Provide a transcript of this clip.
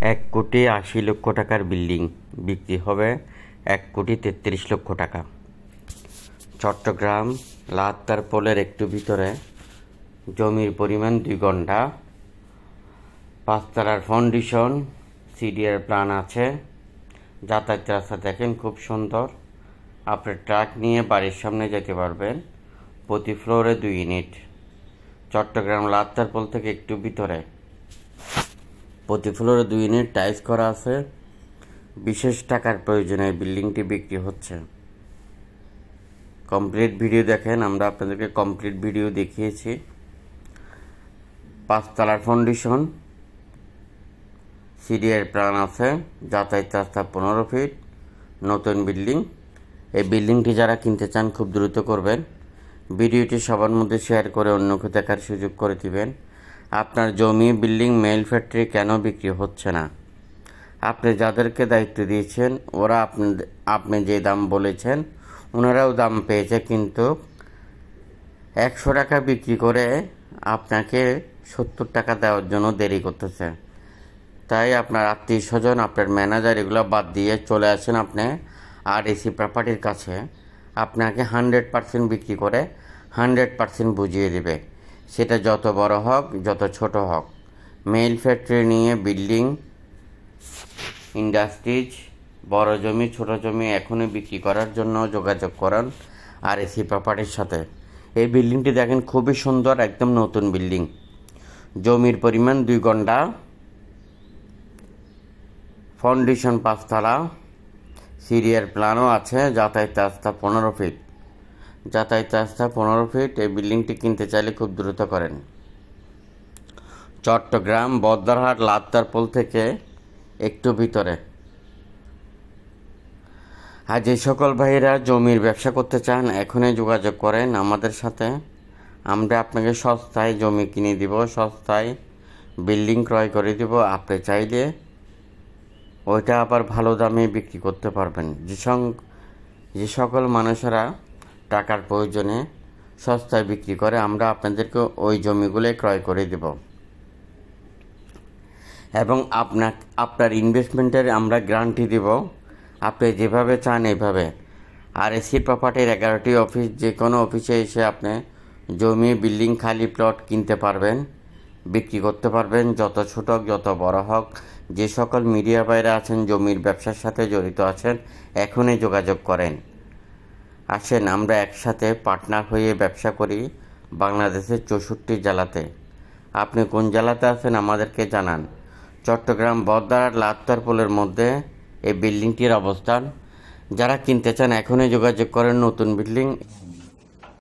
1,80,00,000 টাকার বিল্ডিং বিক্রি হবে 1,33,00,000 টাকা। চট্টগ্রাম লাত্তার পোলের একটু ভিতরে, জমির পরিমাণ 2 গন্ডা, 5 তলার ফাউন্ডেশন, সিডিআর প্ল্যান আছে। যাতায়াত রাস্তা দেখেন খুব সুন্দর। আপনি ট্রাক নিয়ে বাড়ির সামনে যেতে পারবেন। প্রতি ফ্লোরে 2 ইউনিট। চট্টগ্রাম লাত্তার পোল থেকে একটু ভিতরে, প্রতি ফ্লোরে 2 ইউনিট টাইলস করা আছে। বিশেষ টাকার প্রয়োজনে বিল্ডিংটি বিক্রি হচ্ছে। কমপ্লিট ভিডিও দেখেন, আমরা আপনাদেরকে কমপ্লিট ভিডিও দেখিয়েছি। 5 তলার ফাউন্ডেশন, সিডিআর প্ল্যান আছে, যাতায়াত রাস্তা 15 ফিট, নতুন বিল্ডিং। এই বিল্ডিংটি যারা কিনতে চান খুব দ্রুত করবেন। ভিডিওটি সবার মধ্যে শেয়ার করে অন্যকে দেখার সুযোগ করে দিবেন। আপনার জমি, বিল্ডিং, মেইল ফ্যাক্টরি কেন বিক্রি হচ্ছে না? আপনি যাদেরকে দায়িত্ব দিয়েছেন ওরা আপনি যে দাম বলেছেন ওনারাও দাম পেয়েছে, কিন্তু 100 টাকা বিক্রি করে আপনাকে 70 টাকা দেওয়ার জন্য দেরি করতেছে। তাই আপনার আত্মীয় স্বজন, আপনার ম্যানেজার এগুলো বাদ দিয়ে চলে আসেন আপনি RSC প্রপার্টির কাছে। আপনাকে 100% বিক্রি করে 100% বুঝিয়ে দেবে। সেটা যত বড় হোক, যত ছোট হোক। মেইল ফ্যাক্টরি নিয়ে বিল্ডিং, ইন্ডাস্ট্রিজ, বড় জমি, ছোট জমি এখনই বিক্রি করার জন্য যোগাযোগ করেন RSC প্রপার্টির সাথে। এই বিল্ডিংটি দেখেন খুবই সুন্দর, একদম নতুন বিল্ডিং। জমির পরিমাণ 2 গন্ডা, ফাউন্ডেশন 5 তলা, সিডিআর প্ল্যানও আছে, যাতায়াত রাস্তা 15 ফিট। যাতায়াত রাস্তা 15 ফিট। এই বিল্ডিংটি কিনতে চাইলে খুব দ্রুত করেন। চট্টগ্রাম বদ্দারহাট লাত্তার পোল থেকে একটু ভিতরে। আর যে সকল ভাইয়েরা জমির ব্যবসা করতে চান এখনই যোগাযোগ করেন আমাদের সাথে। আমরা আপনাকে সস্তায় জমি কিনে দিব, সস্তায় বিল্ডিং ক্রয় করে দিব। আপনি চাইলে ওইটা আবার ভালো দামে বিক্রি করতে পারবেন। যে সকল মানুষেরা টাকার প্রয়োজনে সস্তায় বিক্রি করে, আমরা আপনাদেরকে ওই জমিগুলোই ক্রয় করে দেব এবং আপনার ইনভেস্টমেন্টের আমরা গ্যারান্টি দেব। আপনি যেভাবে চান এইভাবে। RSC প্রপার্টির 11টি অফিস, যে কোনো অফিসে এসে আপনি জমি, বিল্ডিং, খালি প্লট কিনতে পারবেন, বিক্রি করতে পারবেন। যত ছোট হোক, যত বড় হোক। যে সকল মিডিয়া বাইরে আছেন, জমির ব্যবসার সাথে জড়িত আছেন, এখনই যোগাযোগ করেন। আসেন আমরা একসাথে পার্টনার হয়ে ব্যবসা করি বাংলাদেশের 64 জেলাতে। আপনি কোন জেলাতে আছেন আমাদেরকে জানান। চট্টগ্রাম বদ্দারহাট লাত্তার পোলের মধ্যে এই বিল্ডিংটির অবস্থান। যারা কিনতে চান এখনই যোগাযোগ করেন। নতুন বিল্ডিং।